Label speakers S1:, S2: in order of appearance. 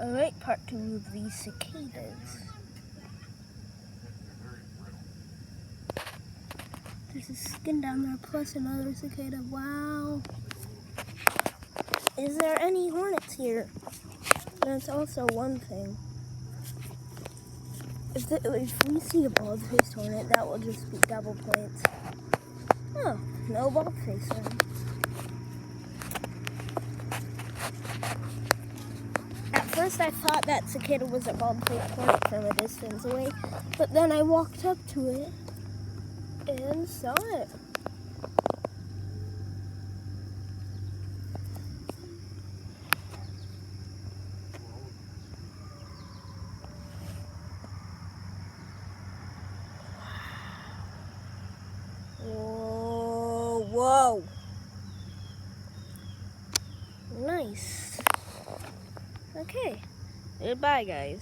S1: Alright, part 2 of these cicadas. There's a skin down there plus another cicada. Wow. Is there any hornets here? That's also one thing. If we see a bald-faced hornet, that will just be double points. Oh, no bald-faced one. At first I thought that cicada was a bald-faced hornet from a distance away, but then I walked up to it and saw it. Whoa. Nice. Okay. Goodbye, guys.